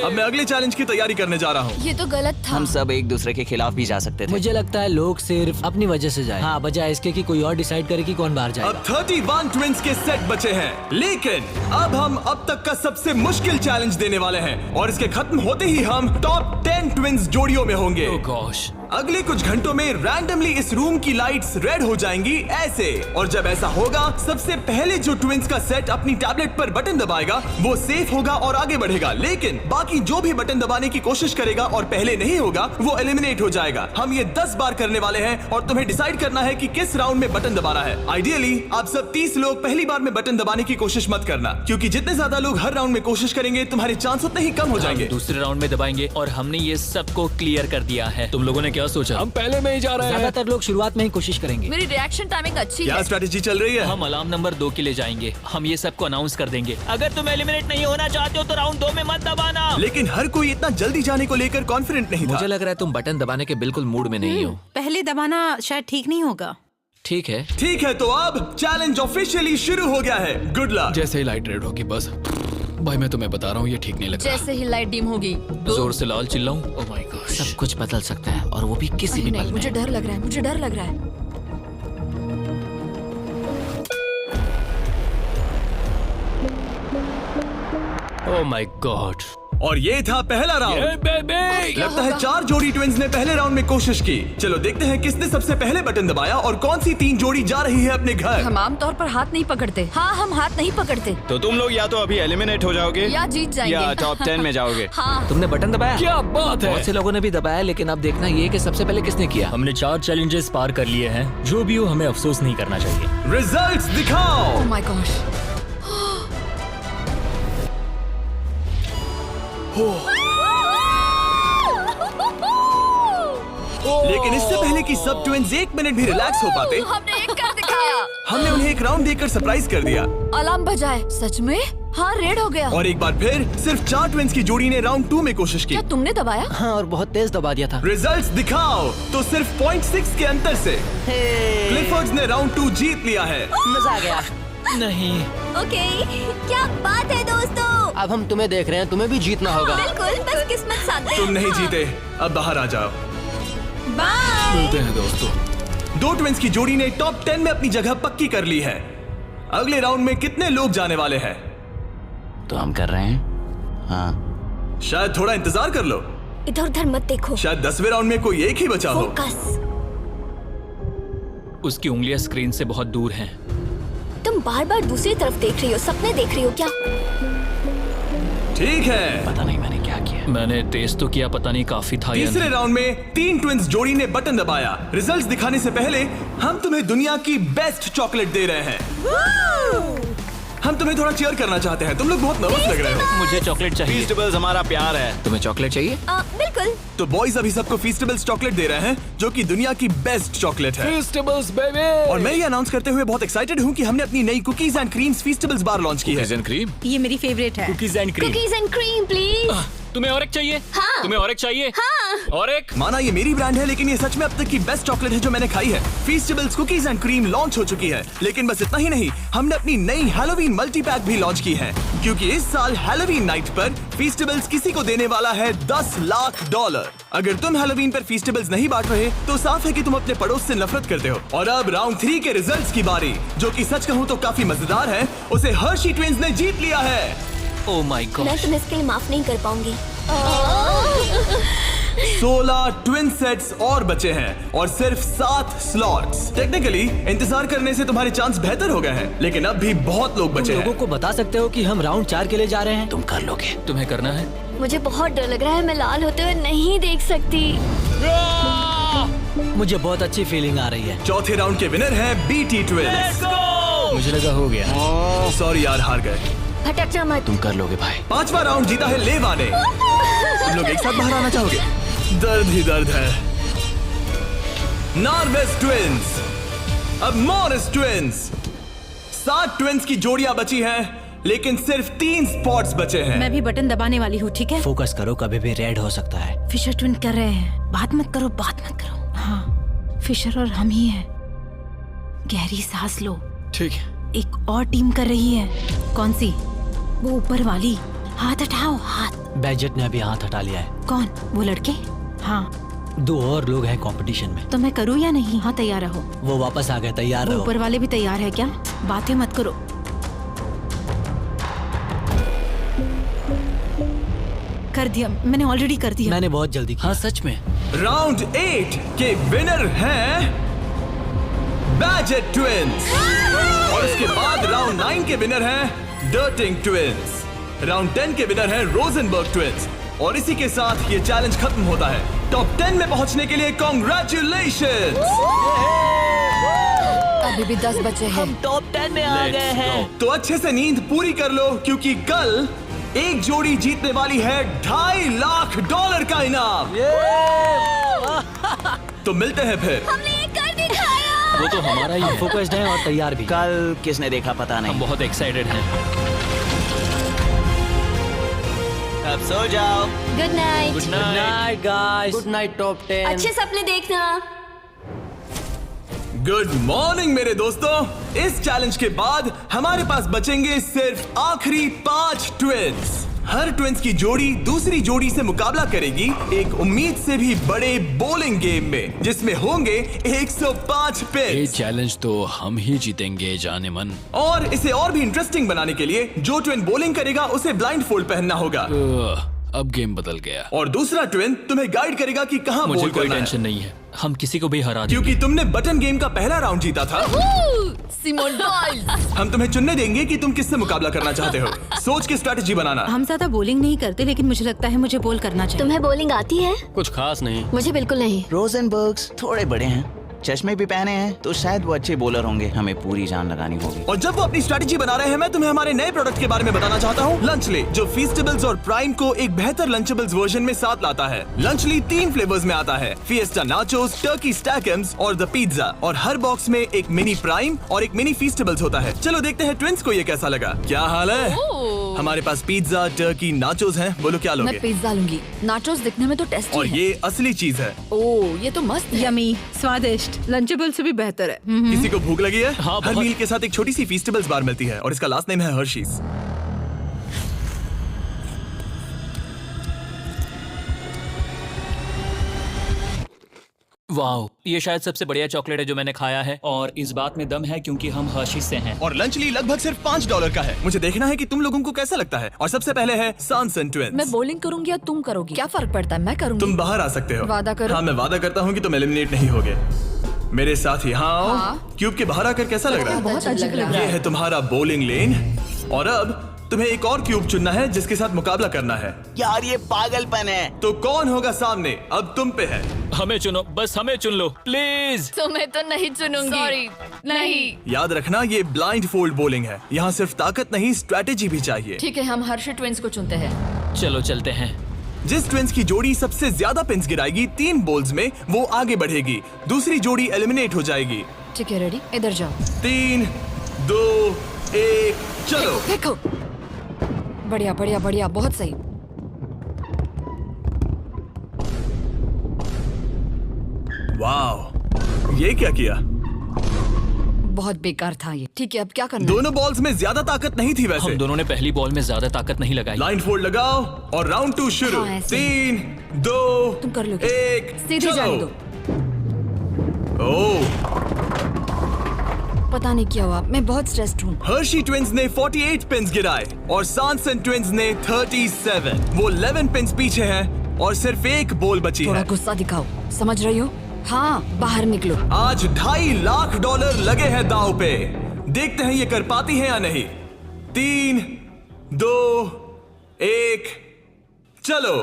अब मैं अगले चैलेंज की तैयारी करने जा रहा हूँ। ये तो गलत था। हम सब एक दूसरे के खिलाफ भी जा सकते थे। मुझे लगता है लोग सिर्फ अपनी वजह से जाए। हाँ, बजाय इसके कि कोई और डिसाइड करे कि कौन बाहर जाएगा। अब 31 ट्विंस के सेट बचे हैं, लेकिन अब हम अब तक का सबसे मुश्किल चैलेंज देने वाले हैं और इसके खत्म होते ही हम टॉप 10 ट्विंस जोड़ियों में होंगे। Oh gosh। अगले कुछ घंटों में रैंडमली इस रूम की लाइट्स रेड हो जाएंगी ऐसे, और जब ऐसा होगा सबसे पहले जो ट्विंस का सेट अपनी टैबलेट पर बटन दबाएगा वो सेफ होगा और आगे बढ़ेगा, लेकिन बाकी जो भी बटन दबाने की कोशिश करेगा और पहले नहीं होगा वो एलिमिनेट हो जाएगा। हम ये 10 बार करने वाले हैं और तुम्हें डिसाइड करना है कि किस राउंड में बटन दबाना है। आइडियली आप सब 30 लोग पहली बार में बटन दबाने की कोशिश मत करना, क्योंकि जितने ज्यादा लोग हर राउंड में कोशिश करेंगे तुम्हारे चांस उतने ही कम हो जाएंगे। दूसरे राउंड में दबाएंगे और हमने ये सबको क्लियर कर दिया है। तुम लोगों ने क्या सोचा? हम पहले में ही जा रहे हैं। ज्यादातर लोग शुरुआत में ही कोशिश करेंगे। मेरी रिएक्शन टाइमिंग अच्छी क्या है। स्ट्रेटेजी चल रही है? हम अलार्म नंबर 2 के लिए जाएंगे। हम ये सबको अनाउंस कर देंगे। अगर तुम एलिमिनेट नहीं होना चाहते हो तो राउंड 2 में मत दबाना। लेकिन हर कोई इतना जल्दी जाने को लेकर कॉन्फिडेंट नहीं था। मुझे लग रहा है तुम बटन दबाने के बिल्कुल मूड में नहीं हो। पहले दबाना शायद ठीक नहीं होगा। ठीक है, ठीक है, तो अब चैलेंज ऑफिशियली शुरू हो गया है। Good luck. जैसे ही लाइट रेड होगी बस। भाई मैं तुम्हें बता रहा हूँ ये ठीक नहीं लग रहा। जैसे ही लाइट डिम होगी जोर से लाल चिल्लाऊं? Oh my God. सब कुछ बदल सकता है और वो भी किसी भी पल नहीं, में। मुझे डर लग रहा है, मुझे डर लग रहा है। Oh my God. और ये था पहला राउंड। लगता है 4 जोड़ी ट्विंस ने पहले राउंड में कोशिश की। चलो देखते हैं किसने सबसे पहले बटन दबाया और कौन सी 3 जोड़ी जा रही है अपने घर। हम आमतौर पर हाथ नहीं पकड़ते। हाँ, हम हाथ नहीं पकड़ते तो तुम लोग या तो अभी एलिमिनेट हो जाओगे या जीत जाएंगे। या टॉप 10 में जाओगे। हाँ। तुमने बटन दबाया? क्या बात है। बहुत से लोगों ने भी दबाया, लेकिन अब देखना ये कि सबसे पहले किसने किया। हमने 4 चैलेंजेस पार कर लिए हैं। जो भी हो, हमें अफसोस नहीं करना चाहिए। रिजल्ट्स दिखाओ। ओह माय गॉश। लेकिन इससे पहले कि सब ट्विंस 1 मिनट भी रिलैक्स हो पाते, हमने एक कर दिखाया। हमने उन्हें एक राउंड देकर सरप्राइज कर दिया। अलार्म बजाए। सच में? हाँ, रेड हो गया। और एक बार फिर सिर्फ 4 ट्विंस की जोड़ी ने राउंड 2 में कोशिश की। क्या तुमने दबाया? हाँ, और बहुत तेज दबा दिया था। रिजल्ट्स दिखाओ। तो सिर्फ 0.6 के अंतर से क्लिफर्ड्स ने राउंड 2 जीत लिया है। मजा आ गया। नहीं। ओके, क्या बात है दोस्तों। अब हम तुम्हें देख रहे हैं, तुम्हें भी जीतना होगा। बिल्कुल, बस किस्मत साथ दे। तुम नहीं जीते, अब बाहर आ जाओ। बाय। मिलते हैं दोस्तों। दो ट्विंस की जोड़ी ने टॉप 10 में अपनी जगह पक्की कर ली है। अगले राउंड में कितने लोग जाने वाले हैं? तो हम कर रहे हैं। हाँ, शायद थोड़ा इंतजार कर लो। इधर उधर मत देखो। शायद 10वें राउंड में कोई एक ही बचा हो। फोकस। उसकी उंगलियां स्क्रीन से बहुत दूर हैं। तुम बार बार दूसरी तरफ देख रही हो, सपने देख रही हो क्या? ठीक है, पता नहीं मैंने क्या किया। मैंने टेस्ट तो किया, पता नहीं काफी था या तीसरे नहीं। राउंड में 3 ट्विंस जोड़ी ने बटन दबाया। रिजल्ट्स दिखाने से पहले हम तुम्हें दुनिया की बेस्ट चॉकलेट दे रहे हैं। हम तुम्हें थोड़ा चीयर करना चाहते हैं। तुम लोग बहुत नर्वस लग रहे हो। मुझे चॉकलेट चाहिए। फीस्टेबल्स हमारा प्यार है। तुम्हें चॉकलेट चाहिए? बिल्कुल। तो बॉयज अभी सबको फीस्टेबल्स चॉकलेट दे रहे हैं, जो कि दुनिया की बेस्ट चॉकलेट है। Festivals baby. और मैं ये अनाउंस करते हुए बहुत एक्साइटेड हूँ कि हमने अपनी नई cookies and creams Feastables bar launch की है। क्रीम। ये मेरी फेवरेट है। Cookies and cream. Cookies and cream please. तुम्हें और एक चाहिए? हाँ। तुम्हें और एक चाहिए? हाँ। और एक? माना ये मेरी ब्रांड है, लेकिन ये सच में अब तक की बेस्ट चॉकलेट है जो मैंने खाई है। फीस्टेबल्स कुकीज एंड क्रीम लॉन्च हो चुकी है, लेकिन बस इतना ही नहीं, हमने अपनी नई हैलोवीन मल्टी पैक भी लॉन्च की है, क्योंकि इस साल हैलोवीन नाइट पर फीस्टेबल्स किसी को देने वाला है $10 लाख। अगर तुम हैलोवीन पर फीस्टेबल्स नहीं बांट रहे तो साफ है कि तुम अपने पड़ोस से नफरत करते हो। और अब राउंड 3 के रिजल्ट्स की बारी, जो कि सच कहूँ तो काफी मजेदार है। उसे हर्शी ट्विंस ने जीत लिया है। Oh my God. मैं तुम्हें इसके लिए माफ नहीं कर पाऊंगी। 16 ट्विन सेट्स और बचे हैं और सिर्फ 7 स्लॉट्स। टेक्निकली इंतजार करने से तुम्हारे चांस बेहतर हो गए हैं, लेकिन अब भी बहुत लोग बचे तुम हैं। लोगों को बता सकते हो कि हम राउंड 4 के लिए जा रहे हैं। तुम कर लोगे। तुम्हें करना है? मुझे बहुत डर लग रहा है, मैं लाल होते हुए नहीं देख सकती। मुझे बहुत अच्छी फीलिंग आ रही है। चौथे राउंड के विनर हैं बीटी ट्विंस। मुझे लगा हो गया। सॉरी यार, हार गए। भटक जा मत। तुम कर लोगे भाई। 5वां राउंड जीता है लेवा ने। तुम लोग एक साथ बाहर आना चाहोगे? दर्द ही दर्द है। नॉर्वेस ट्विंस, अब मॉरिस ट्विंस। 7 ट्विंस की जोड़ियां बची हैं, लेकिन सिर्फ 3 स्पॉट्स बचे हैं। मैं भी बटन दबाने वाली हूँ, ठीक है? फोकस करो, कभी भी रेड हो सकता है। फिशर ट्विन कर रहे हैं। बात मत करो, बात मत करो। हाँ, फिशर और हम ही हैं। गहरी सांस लो। ठीक है। एक और टीम कर रही है। कौन सी? वो ऊपर वाली। हाथ हटाओ, हाथ। बैजेट ने अभी हाथ हटा लिया है। कौन? वो लड़के? हाँ। 2 और लोग हैं कंपटीशन में। तो मैं करूँ या नहीं? हाँ, तैयार रहो। वो वापस आ गए, तैयार वो रहो। ऊपर वाले भी तैयार है क्या? बातें मत करो। कर दिया, मैंने ऑलरेडी कर दिया। मैंने बहुत जल्दी किया। हाँ सच में। राउंड 8 के विनर हैं बैजेट ट्विंस। और उसके बाद राउंड 9 के विनर हैं डर्टिंग ट्विंस। राउंड 10 के विनर हैं रोजनबर्ग ट्विंस। और इसी के साथ ये चैलेंज खत्म होता है। टॉप 10 में पहुंचने के लिए कांग्रेचुलेशंस। अभी भी 10 बचे हैं। टॉप 10 में आ गए हैं। तो अच्छे से नींद पूरी कर लो, क्योंकि कल एक जोड़ी जीतने वाली है $2.5 लाख का इनाम। तो मिलते हैं फिर। हमने ये कर दिखाया। वो तो हमारा ही है। फोकस्ड हैं और तैयार भी। कल किसने देखा पता हम नहीं। बहुत एक्साइटेड हैं। अब सो जाओ। Good night. Good night guys. Good night top 10। अच्छे सपने देखना। गुड मॉर्निंग मेरे दोस्तों। इस चैलेंज के बाद हमारे पास बचेंगे सिर्फ आखिरी 5 ट्विंस। हर ट्विंस की जोड़ी दूसरी जोड़ी से मुकाबला करेगी एक उम्मीद से भी बड़े बोलिंग गेम में, जिसमें होंगे 105 ये पिन्स। चैलेंज तो हम ही जीतेंगे जाने मन। और इसे और भी इंटरेस्टिंग बनाने के लिए जो ट्विन बोलिंग करेगा उसे ब्लाइंड फोल्ड पहनना होगा। अब गेम बदल गया। और दूसरा ट्विन तुम्हें गाइड करेगा कि कहां मुझे बोल कोई करना है। टेंशन नहीं है, हम किसी को भी हरा देंगे। क्योंकि तुमने बटन गेम का पहला राउंड जीता था। Simone Biles. हम तुम्हें चुनने देंगे कि तुम किससे मुकाबला करना चाहते हो। सोच के स्ट्रैटेजी बनाना। हम ज्यादा बोलिंग नहीं करते, लेकिन मुझे लगता है मुझे बोल करना चाहिए। तुम्हें बॉलिंग आती है? कुछ खास नहीं। मुझे बिल्कुल नहीं। रोजनबर्ग्स थोड़े बड़े हैं, चश्मे भी पहने हैं, तो शायद वो अच्छे बॉलर होंगे। हमें पूरी जान लगानी होगी। और जब वो अपनी स्ट्रैटेजी बना रहे हैं, मैं तुम्हें हमारे नए प्रोडक्ट के बारे में बताना चाहता हूँ, लंचली, जो फीस्टेबल्स और प्राइम को एक बेहतर लंचेबल्स वर्जन में साथ लाता है। लंचली 3 फ्लेवर्स में आता है, फिएस्टा नाचोस, टर्की स्टैकम्स और द पिज्जा। और हर बॉक्स में एक मिनी प्राइम और एक मिनी फीस्टेबल्स होता है। चलो देखते हैं ट्विंस को ये कैसा लगा। क्या हाल है? हमारे पास पिज्जा, टर्की, नाचोस हैं। बोलो क्या मैं लोगे? पिज्जा लूंगी। नाचोस दिखने में तो टेस्टी और है। ये असली चीज है। ओह, ये तो मस्त है। यमी, स्वादिष्ट, लंचेबल से भी बेहतर है। किसी को भूख लगी है? हाँ, हर बहुत। मील के साथ एक छोटी सी फीस्टेबल्स बार मिलती है और इसका लास्ट नेम है हर्शीज। वाओ, ये शायद सबसे बढ़िया चॉकलेट है जो मैंने खाया है, और इस बात में दम है क्योंकि हम हर्शीज से हैं। और लंच ली लगभग सिर्फ $5 का है। मुझे देखना है कि तुम लोगों को कैसा लगता है। और सबसे पहले है सॉनसन ट्विंस। मैं बॉलिंग करूंगी या तुम करोगी? क्या फर्क पड़ता है, मैं करूंगी। तुम बाहर आ सकते हो। वादा करो। हाँ, मैं वादा करता हूँ कि तुम एलिमिनेट नहीं होगे। मेरे साथ यहाँ आओ। हाँ। क्यूब के बाहर आकर कैसा लग रहा है? बहुत अजीब लग रहा ये है। है तुम्हारा बॉलिंग लेन। और अब तुम्हें एक और क्यूब चुनना है जिसके साथ मुकाबला करना है। यार ये पागलपन है। तो कौन होगा सामने? अब तुम पे है। हमें चुनो, बस हमें चुन लो प्लीज। तुम्हें तो नहीं चुनूंगी। सॉरी, नहीं। याद रखना, ये ब्लाइंड फोल्ड बॉलिंग है। यहाँ सिर्फ ताकत नहीं, स्ट्रेटेजी भी चाहिए। ठीक है, हम हर्षी ट्विंस को चुनते हैं। चलो चलते हैं। जिस ट्विंस की जोड़ी सबसे ज्यादा पिंस गिराएगी 3 बॉल्स में, वो आगे बढ़ेगी। दूसरी जोड़ी एलिमिनेट हो जाएगी। ठीक है, रेडी? इधर जाओ। 3, 2, 1, चलो। देखो, बढ़िया बढ़िया बढ़िया, बहुत सही। वाह, ये क्या किया? बहुत बेकार था ये। ठीक है, अब क्या करना? दोनों बॉल्स में ज्यादा ताकत नहीं थी वैसे। हम दोनों ने पहली बॉल में ज्यादा ताकत नहीं लगाई। लाइन फोल्ड लगाओ और राउंड 2 शुरू। हाँ, ऐसे। 3, 2, तुम कर लोगे। 1, सीधे जाने दो। ओह, पता नहीं क्या हुआ, मैं बहुत स्ट्रेस्ड हूँ। हर्शी ट्विंस ने 48 पिंस गिराए और सॉनसन ट्विंस ने 37। वो 11 पिंस पीछे हैं और सिर्फ एक बॉल बची थोड़ा है। गुस्सा दिखाओ, समझ रही हो? हाँ, बाहर निकलो। आज $2.5 लाख लगे हैं दांव पे। देखते हैं ये कर पाती है या नहीं। 3, 2, 1, चलो।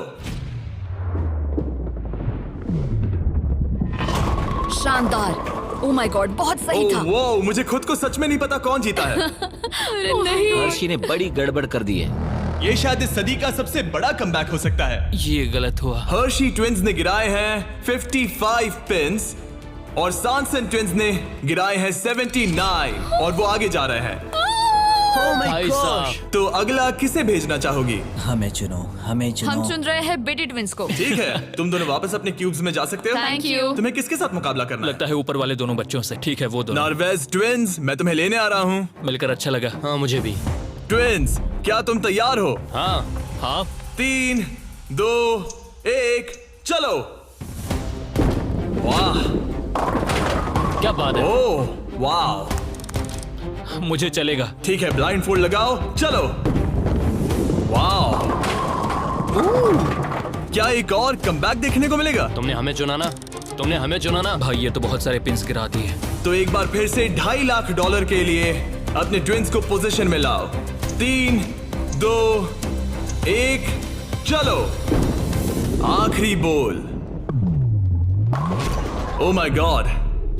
शानदार। ओह माय गॉड, बहुत सही था। वो मुझे खुद को सच में नहीं पता कौन जीता है। अरे नहीं। हर्षी ने बड़ी गड़बड़ कर दी है। ये शायद इस सदी का सबसे बड़ा कमबैक हो सकता है। ये गलत हुआ। हर्शी ट्विंस ने गिराए हैं 55 पिंस और सॉनसन ट्विंस ने गिराए हैं 79 और वो आगे जा रहे हैं। भाई साहब, तो अगला किसे भेजना चाहोगी? हमें चुनो, हमें चुनो। हम चुन रहे हैं बेटी ट्विंस को। ठीक है, तुम दोनों वापस अपने क्यूब्स में जा सकते हो। Thank you. तुम्हें किसके साथ मुकाबला करना लगता है ऊपर वाले दोनों बच्चों से। ठीक है, वो दोनों। नॉर्वेज ट्विंस, मैं तुम्हें लेने आ रहा हूँ। मिलकर अच्छा लगा। हाँ मुझे भी। ट्विंस, क्या तुम तैयार हो? हाँ हाँ, 3, 2, 1, चलो। वाह, क्या बात है। ओह, वाह। मुझे चलेगा। ठीक है, ब्लाइंड फोल्ड लगाओ, चलो। वाह, क्या एक और कमबैक देखने को मिलेगा? तुमने हमें चुना ना, तुमने हमें चुना ना। भाई ये तो बहुत सारे पिंस गिरा दिए। तो एक बार फिर से $2.5 लाख के लिए अपने ट्विंस को पोजीशन में लाओ। 3, 2, 1, चलो। आखिरी बॉल। ओह माय गॉड,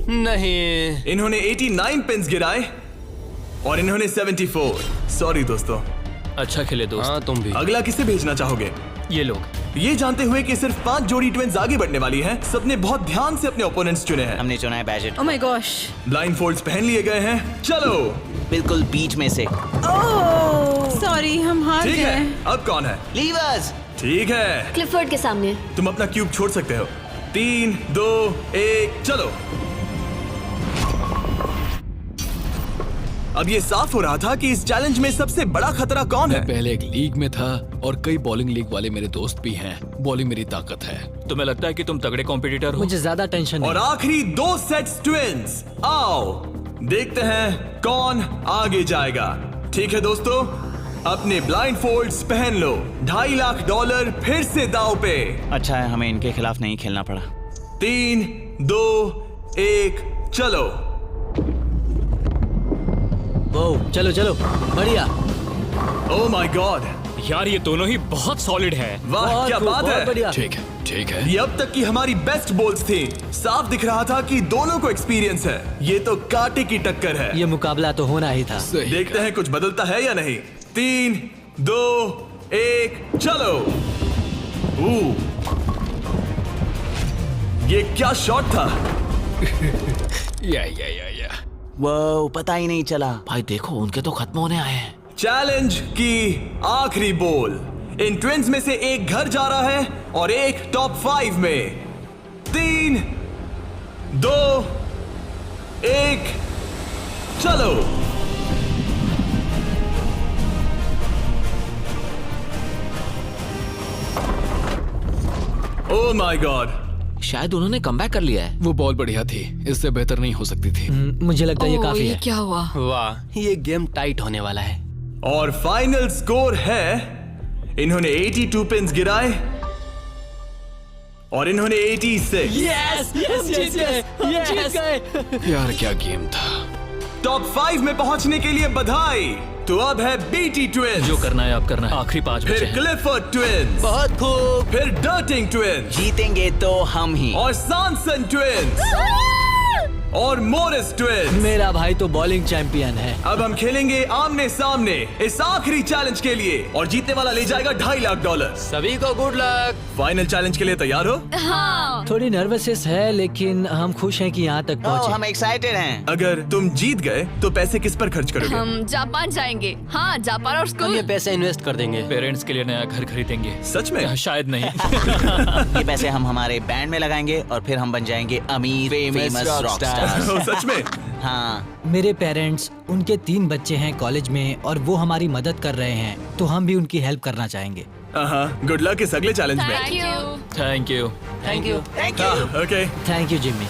नहीं। इन्होंने 89 पिंस गिराए और इन्होंने 74। सॉरी दोस्तों। अच्छा खेले दोस्त। हाँ तुम भी। अगला किसे भेजना चाहोगे? ये लोग। ये जानते हुए कि सिर्फ 5 जोड़ी ट्विंस आगे बढ़ने वाली हैं, सबने बहुत ध्यान से अपने ओपोनेंट्स चुने हैं। हमने चुना है budget. Oh my gosh. Blindfolds पहन लिए गए हैं। चलो। बिल्कुल बीच में से। ओह सॉरी, हम हार ठीक है, गए। अब कौन है? लीवर्स। ठीक है, क्लिफर्ड के सामने। तुम अपना क्यूब छोड़ सकते हो। 3, 2, 1, चलो। अब ये साफ हो रहा था कि इस चैलेंज में सबसे बड़ा खतरा कौन है। पहले एक लीग में था और कई बॉलिंग लीग वाले मेरे दोस्त भी हैं। बॉलिंग मेरी ताकत है। तुम्हें लगता है कि तुम तगड़े कॉम्पिटिटर हो? मुझे ज्यादा टेंशन और नहीं। आखिरी 2 सेट्स ट्विंस। आओ देखते हैं कौन आगे जाएगा। ठीक है दोस्तों, अपने ब्लाइंड फोल्ड्स पहन लो। $2.5 लाख फिर से दांव पे। अच्छा है हमें इनके खिलाफ नहीं खेलना पड़ा। 3, 2, 1, चलो। ओह चलो चलो, बढ़िया। ओह माय गॉड, यार ये दोनों ही बहुत सॉलिड है। वाह क्या बात है। ठीक है, ठीक है। ये अब तक की हमारी बेस्ट बॉल्स थी। साफ दिख रहा था कि दोनों को एक्सपीरियंस है। ये तो कांटे की टक्कर है। ये मुकाबला तो होना ही था। देखते हैं कुछ बदलता है या नहीं। 3, 2, 1, चलो। ये क्या शॉट था। या वो पता ही नहीं चला। भाई देखो, उनके तो खत्म होने आए हैं। चैलेंज की आखिरी बॉल। इन ट्विंस में से एक घर जा रहा है और एक टॉप 5 में। 3, 2, 1, चलो। ओह माय गॉड, शायद उन्होंने कमबैक कर लिया है। वो बहुत बढ़िया थी, इससे बेहतर नहीं हो सकती थी। मुझे लगता है ये काफी ये है। क्या हुआ? वाह, ये गेम टाइट होने वाला है। और फाइनल स्कोर है, इन्होंने 82 पिन्स गिराए और इन्होंने 86। यार क्या गेम था। टॉप 5 में पहुंचने के लिए बधाई। तो अब है बीटी ट्विंस, जो करना है आप करना है। आखिरी 5 बचे फिर हैं। क्लिफर्ड ट्विंस, बहुत खूब। फिर डर्टिंग ट्विंस जीतेंगे तो हम ही। और सॉनसन ट्विंस और मोरिस ट्विंस। मेरा भाई तो बॉलिंग चैंपियन है। अब हम खेलेंगे आमने सामने इस आखिरी चैलेंज के लिए और जीतने वाला ले जाएगा $2.5 लाख। सभी को गुड लक। फाइनल चैलेंज के लिए तैयार हो? हाँ। थोड़ी नर्वसनेस है लेकिन हम खुश हैं कि यहाँ तक पहुँचे। हम एक्साइटेड हैं। अगर तुम जीत गए तो पैसे किस पर खर्च करोगे? हम जापान जाएंगे। हाँ, जापान और हम स्कूल। ये पैसे इन्वेस्ट कर देंगे। पेरेंट्स के लिए नया घर खरीदेंगे। सच में? शायद नहीं। ये पैसे हम हमारे बैंड में लगाएंगे और फिर हम बन जाएंगे अमीर फेमस रॉकस्टार। सच में? हाँ। मेरे पेरेंट्स, उनके 3 बच्चे हैं कॉलेज में और वो हमारी मदद कर रहे हैं, तो हम भी उनकी हेल्प करना चाहेंगे। गुड लक इस अगले चैलेंज में। Thank you. Thank you. Thank you. Thank you. Okay. Thank you Jimmy.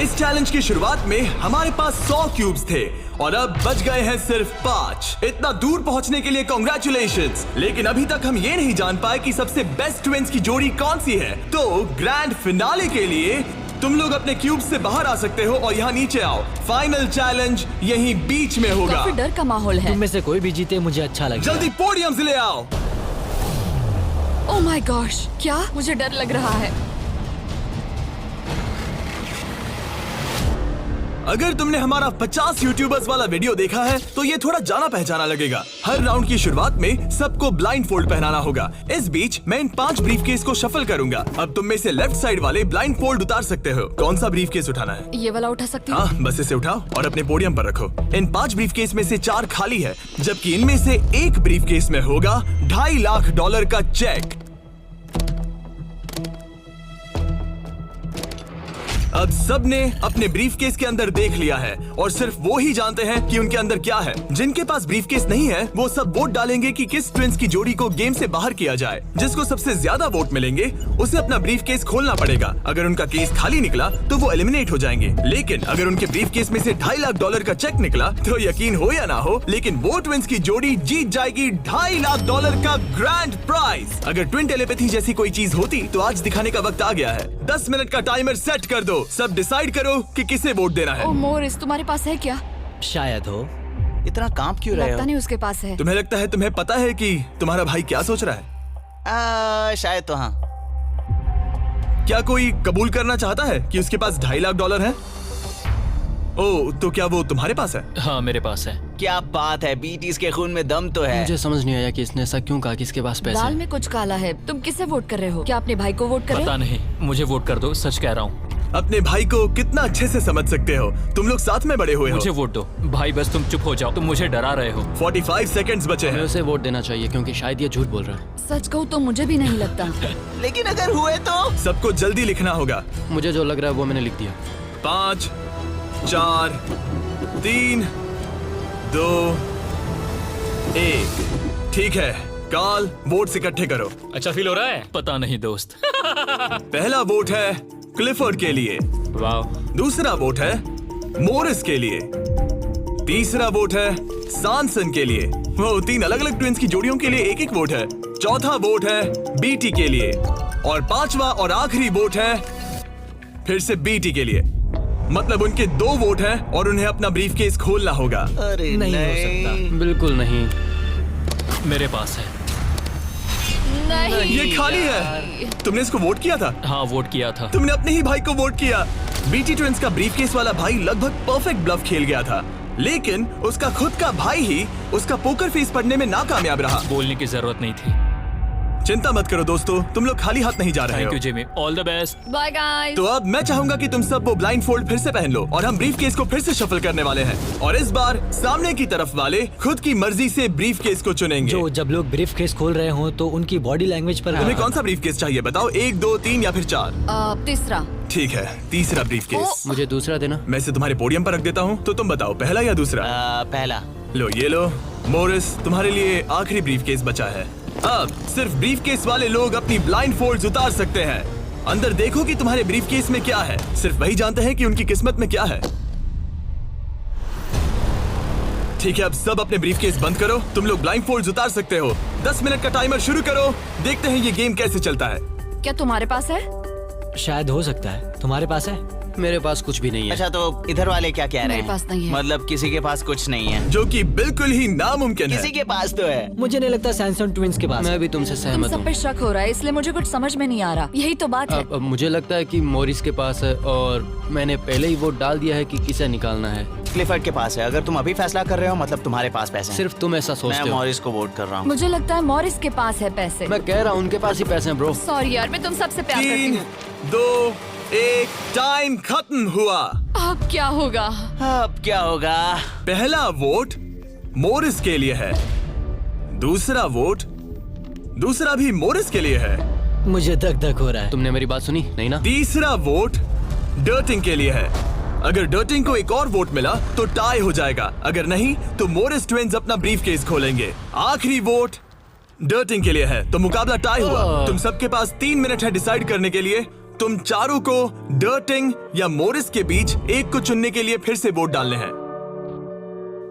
इस चैलेंज की शुरुआत में हमारे पास 100 क्यूब्स थे और अब बच गए हैं सिर्फ 5। इतना दूर पहुंचने के लिए कांग्रेचुलेशंस। लेकिन अभी तक हम ये नहीं जान पाए कि सबसे बेस्ट ट्विंस की जोड़ी कौन सी है। तो ग्रैंड फिनाले के लिए तुम लोग अपने क्यूब से बाहर आ सकते हो और यहाँ नीचे आओ। फाइनल चैलेंज यहीं बीच में होगा। काफी डर का माहौल है। तुम में से कोई भी जीते मुझे अच्छा लगेगा। जल्दी पोडियम से ले आओ। ओह माय गॉश, क्या मुझे डर लग रहा है। अगर तुमने हमारा 50 यूट्यूबर्स वाला वीडियो देखा है तो ये थोड़ा जाना पहचाना लगेगा। हर राउंड की शुरुआत में सबको ब्लाइंड फोल्ड पहनाना होगा। इस बीच मैं इन 5 ब्रीफकेस को शफल करूंगा। अब तुम में से लेफ्ट साइड वाले ब्लाइंड फोल्ड उतार सकते हो। कौन सा ब्रीफकेस उठाना है? ये वाला उठा सकती हूँ? हाँ, बस इसे उठाओ और अपने पोडियम पर रखो। इन 5 ब्रीफकेस में से 4 खाली है, जबकि इनमें से एक ब्रीफकेस में होगा $2.5 लाख का चेक। अब सबने अपने ब्रीफकेस के अंदर देख लिया है और सिर्फ वो ही जानते हैं कि उनके अंदर क्या है। जिनके पास ब्रीफकेस नहीं है वो सब वोट डालेंगे कि किस ट्विंस की जोड़ी को गेम से बाहर किया जाए। जिसको सबसे ज्यादा वोट मिलेंगे उसे अपना ब्रीफकेस खोलना पड़ेगा। अगर उनका केस खाली निकला तो वो एलिमिनेट हो जाएंगे। लेकिन अगर उनके ब्रीफकेस में से $2.5 लाख का चेक निकला तो यकीन हो या ना हो, लेकिन वो ट्विंस की जोड़ी जीत जाएगी $2.5 लाख का ग्रैंड प्राइज। अगर ट्विन टेलीपैथी जैसी कोई चीज होती तो आज दिखाने का वक्त आ गया है। 10 मिनट का टाइमर सेट कर दो। सब डिसाइड करो कि किसे वोट देना है। ओह मोरिस, तुम्हारे पास है क्या? शायद हो। इतना कांप क्यों रहे लगता हो? नहीं उसके पास है। तुम्हें लगता है तुम्हें पता है कि तुम्हारा भाई क्या सोच रहा है? शायद तो हाँ। क्या कोई कबूल करना चाहता है कि उसके पास $2.5 लाख है? ओह, तो क्या वो तुम्हारे पास है? हाँ, मेरे पास है। क्या बात है, बीटीज के खून में दम तो है। मुझे समझ नहीं आया कि इसने ऐसा क्यों कहा कि इसके पास पैसे दाल हैं। में कुछ काला है। तुम किसे वोट कर रहे हो? क्या अपने भाई को वोट कर रहे हो? पता नहीं, मुझे वोट कर दो, सच कह रहा हूँ। अपने भाई को कितना अच्छे से समझ सकते हो। तुम लोग साथ में बड़े हुए हो। मुझे वोट दो भाई, बस तुम चुप हो जाओ। तुम मुझे डरा रहे हो। 45 सेकंड्स बचे हमें हैं। उसे वोट देना चाहिए क्योंकि शायद ये झूठ बोल रहा है। सच कहूँ तो मुझे भी नहीं लगता। लेकिन अगर हुए तो? सबको जल्दी लिखना होगा। मुझे जो लग रहा है वो मैंने लिख दिया। 5, 4, 3, 2, 1। ठीक है, कॉल वोट्स इकट्ठे करो। अच्छा फील हो रहा है? पता नहीं दोस्त। पहला वोट है क्लिफर्ड के लिए। वाह। दूसरा वोट है मोरिस के लिए। तीसरा वोट है सॉनसन के लिए। वो 3 अलग अलग ट्विंस की जोड़ियों के लिए एक वोट है। चौथा वोट है बीटी के लिए और 5वां और आखिरी वोट है फिर से बीटी के लिए। मतलब उनके 2 वोट हैं और उन्हें अपना ब्रीफकेस खोलना होगा। अरे नहीं हो सकता। बिल्कुल नहीं। मेरे पास है। नहीं, ये खाली है। तुमने इसको वोट किया था? हाँ, वोट किया था। तुमने अपने ही भाई को वोट किया। बीटी ट्विंस का ब्रीफकेस वाला भाई लगभग परफेक्ट ब्लफ खेल गया था, लेकिन उसका खुद का भाई ही उसका पोकर फेस पढ़ने में नाकामयाब रहा। बोलने की जरूरत नहीं थी। चिंता मत करो दोस्तों, तुम लोग खाली हाथ नहीं जा रहे थैंक हो। You Jimmy, all the best. Bye guys. तो अब मैं चाहूंगा कि तुम सब वो ब्लाइंड फोल्ड फिर से पहन लो और हम ब्रीफ केस को फिर से शफल करने वाले हैं। और इस बार सामने की तरफ वाले खुद की मर्जी से ब्रीफ केस को चुनेंगे। जो जब लोग ब्रीफ केस खोल रहे हो तो उनकी बॉडी लैंग्वेज पर तुम्हें कौन सा ब्रीफ केस चाहिए बताओ? 1, 2, 3 या फिर 4? तीसरा। ठीक है, तीसरा ब्रीफ केस। मुझे दूसरा देना। मैं इसे तुम्हारे पोडियम पर रख देता हूँ, तो तुम बताओ पहला या दूसरा? पहला। लो ये लो। मोरिस, तुम्हारे लिए आखिरी ब्रीफ केस बचा है। अब सिर्फ ब्रीफकेस वाले लोग अपनी ब्लाइंड फोल्ड्स उतार सकते हैं। अंदर देखो कि तुम्हारे ब्रीफकेस में क्या है। सिर्फ वही जानते हैं कि उनकी किस्मत में क्या है। ठीक है, अब सब अपने ब्रीफकेस बंद करो। तुम लोग ब्लाइंड फोल्ड्स उतार सकते हो। 10 मिनट का टाइमर शुरू करो। देखते हैं ये गेम कैसे चलता है। क्या तुम्हारे पास है? शायद हो सकता है। तुम्हारे पास है? मेरे पास कुछ भी नहीं है। अच्छा, तो इधर वाले क्या कह रहे मेरे हैं? पास नहीं है। मतलब किसी के पास कुछ नहीं है, जो कि बिल्कुल ही नामुमकिन है। किसी के पास तो है। मुझे नहीं लगता सैमसंग ट्विंस के पास मैं है। भी तुमसे तुम सहमत सब हूँ। पे शक हो रहा है, इसलिए मुझे कुछ समझ में नहीं आ रहा। यही तो बात है। अब मुझे लगता है कि मॉरिस के पास है और मैंने पहले ही वोट डाल दिया है कि किसे निकालना है। क्लिफर्ड के पास है। अगर तुम अभी फैसला कर रहे हो मतलब तुम्हारे पास पैसे हैं। सिर्फ तुम ऐसा मैं सोचते हो। मॉरिस को वोट कर रहा हूँ। मुझे लगता है मॉरिस के पास है पैसे। मैं कह रहा हूँ उनके पास ही पैसे हैं ब्रो। सॉरी यार, मैं तुम सबसे प्यार करती 3, हूँ। 2, 1, टाइम खत्म हुआ। अब क्या होगा? अब क्या होगा? पहला वोट मोरिस के लिए है। दूसरा भी मोरिस के लिए है। मुझे धक धक हो रहा है। तुमने मेरी बात सुनी नहीं ना? तीसरा वोट डर्टिंग के लिए है। अगर डर्टिंग को एक और वोट मिला तो टाई हो जाएगा। अगर नहीं तो मोरिस ट्विन्स अपना ब्रीफकेस खोलेंगे। आखिरी वोट डर्टिंग के लिए है। तो मुकाबला टाई हुआ। तुम सबके पास 3 मिनट है डिसाइड करने के लिए। तुम चारों को डर्टिंग या मोरिस के बीच एक को चुनने के लिए फिर से वोट डालने हैं।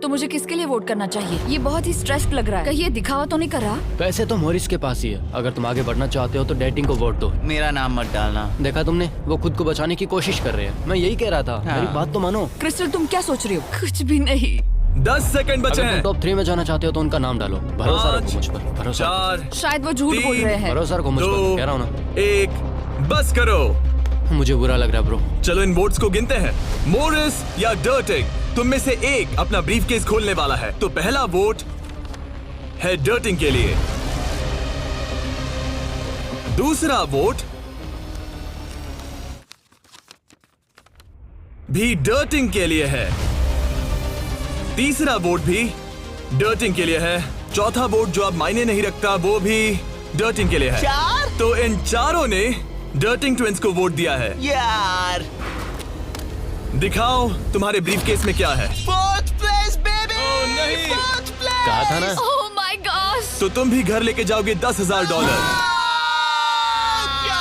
तो मुझे किसके लिए वोट करना चाहिए? ये बहुत ही स्ट्रेस्ड लग रहा है। कहीं ये दिखावा तो नहीं कर रहा? पैसे तो मॉरिस के पास ही है। अगर तुम आगे बढ़ना चाहते हो तो डेटिंग को वोट दो। मेरा नाम मत डालना। देखा तुमने, वो खुद को बचाने की कोशिश कर रहे हैं। मैं यही कह रहा था। मेरी बात तो मानो। क्रिस्टल, तुम क्या सोच रही हो? कुछ भी नहीं। 10 सेकंड बचे अगर हैं। तुम टॉप 3 में जाना चाहते हो तो उनका नाम डालो। भरोसा रखो मुझ पर। भरोसा 4, शायद वो झूठ बोल रहे हैं। भरोसा रखो मुझ पर, कह रहा हूँ ना। 1, बस करो। मुझे बुरा लग रहा है ब्रो। चलो इन वोट्स को गिनते हैं। मोरिस या डर्टिंग, तुम में से एक अपना ब्रीफकेस खोलने वाला है। तो पहला वोट है डर्टिंग के लिए। दूसरा वोट भी डर्टिंग के लिए है। तीसरा वोट भी डर्टिंग के लिए है। चौथा वोट जो अब मायने नहीं रखता वो भी डर्टिंग के लिए है। 4? तो इन चारों ने डर्टिंग ट्विन्स को वोट दिया है। यार, दिखाओ तुम्हारे ब्रीफकेस में क्या है। 4th place baby! ओह, नहीं। 4th place! कहा था ना। Oh my God! तो तुम भी घर लेके जाओगे $10,000।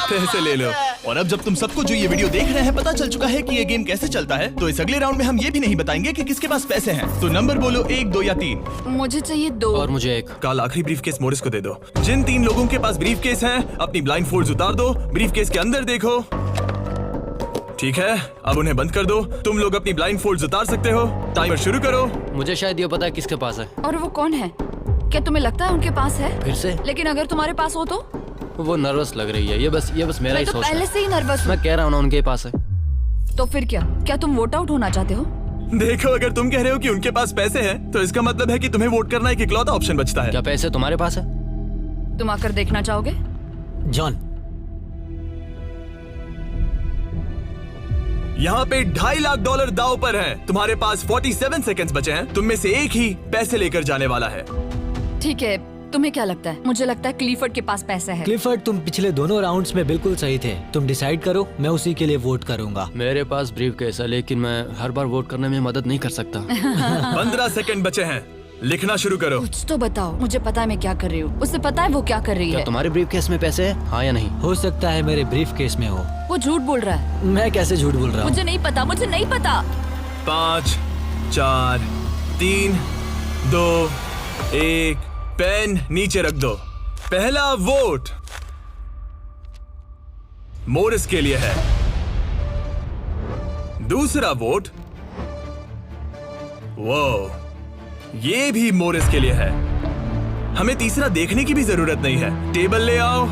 पैसे ले लो। और अब जब तुम सबको जो ये वीडियो देख रहे हैं पता चल चुका है कि ये गेम कैसे चलता है, तो इस अगले राउंड में हम ये भी नहीं बताएंगे कि किसके पास पैसे हैं। तो नंबर बोलो 1, 2 या 3। मुझे चाहिए 2। और मुझे 1। कल आखिरी ब्रीफकेस मोरिस को दे दो। जिन 3 लोगों के पास ब्रीफकेस हैं, अपनी ब्लाइंड फोल्ड्स उतार दो। ब्रीफकेस के अंदर देखो। ठीक है, अब उन्हें बंद कर दो। तुम लोग अपनी ब्लाइंड फोल्ड्स उतार सकते हो। टाइमर शुरू करो। मुझे शायद ये पता है किसके पास है। और वो कौन है? क्या तुम्हें लगता है उनके पास है? फिर से लेकिन अगर तुम्हारे पास हो तो? वो नर्वस लग रही है। ये बस मेरा मैं ही तो सोच पहले है। से ही नर्वस हूँ। मैं कह रहा हूँ ना उनके पास है। तो फिर क्या तुम वोट आउट होना चाहते हो? देखो, अगर तुम कह रहे हो कि उनके पास पैसे हैं, तो इसका मतलब है कि तुम्हें वोट करना एक इकलौता ऑप्शन बचता है। क्या पैसे तुम्हारे पास है? तुम आकर देखना चाहोगे? जॉन, यहाँ पे $2.5 लाख दाव पर है। तुम्हारे पास 47 सेकंड्स बचे हैं। तुम में से एक ही पैसे लेकर जाने वाला है। ठीक है, तुम्हें क्या लगता है? मुझे लगता है क्लिफर्ड के पास पैसा है। क्लिफर्ड, तुम पिछले दोनों राउंड्स में बिल्कुल सही थे। तुम डिसाइड करो, मैं उसी के लिए वोट करूंगा। मेरे पास ब्रीफकेस है, लेकिन मैं हर बार वोट करने में मदद नहीं कर सकता। 15 सेकंड बचे हैं। लिखना शुरू करो। कुछ तो बताओ। मुझे पता है मैं क्या कर रही हूँ। उसे पता है वो क्या कर रही क्या है। तुम्हारे ब्रीफकेस में पैसे है? हाँ या नहीं? हो सकता है मेरे ब्रीफकेस में हो। वो झूठ बोल रहा है। मैं कैसे झूठ बोल रहा हूँ? मुझे नहीं पता। 5, 4, 3, 2, 1। पेन नीचे रख दो। पहला वोट मोरिस के लिए है। दूसरा वोट ये भी मोरिस के लिए है। हमें तीसरा देखने की भी जरूरत नहीं है। टेबल ले आओ।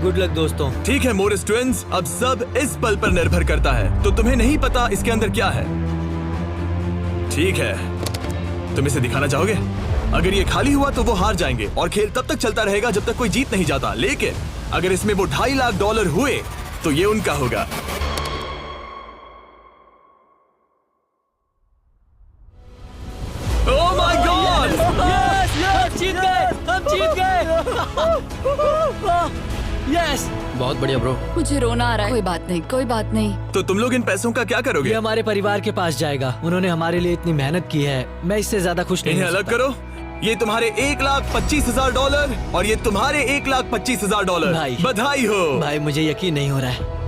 गुड लक दोस्तों। ठीक है मोरिस ट्विन्स, अब सब इस पल पर निर्भर करता है। तो तुम्हें नहीं पता इसके अंदर क्या है। ठीक है, तुम इसे दिखाना चाहोगे? अगर ये खाली हुआ तो वो हार जाएंगे और खेल तब तक चलता रहेगा जब तक कोई जीत नहीं जाता। लेकिन अगर इसमें वो $2.5 लाख हुए तो ये उनका होगा। Oh my God! जीत गए, हम जीत गए। यस, बहुत बढ़िया ब्रो। मुझे रोना आ रहा है। कोई बात नहीं। तो तुम लोग इन पैसों का क्या करोगे? ये हमारे परिवार के पास जाएगा। उन्होंने हमारे लिए इतनी मेहनत की है। मैं इससे ज्यादा खुश नहीं इन्हें हो अलग सकता। करो। ये तुम्हारे $1,25,000 और ये तुम्हारे $1,25,000। भाई। बधाई हो। भाई मुझे यकीन नहीं हो रहा है।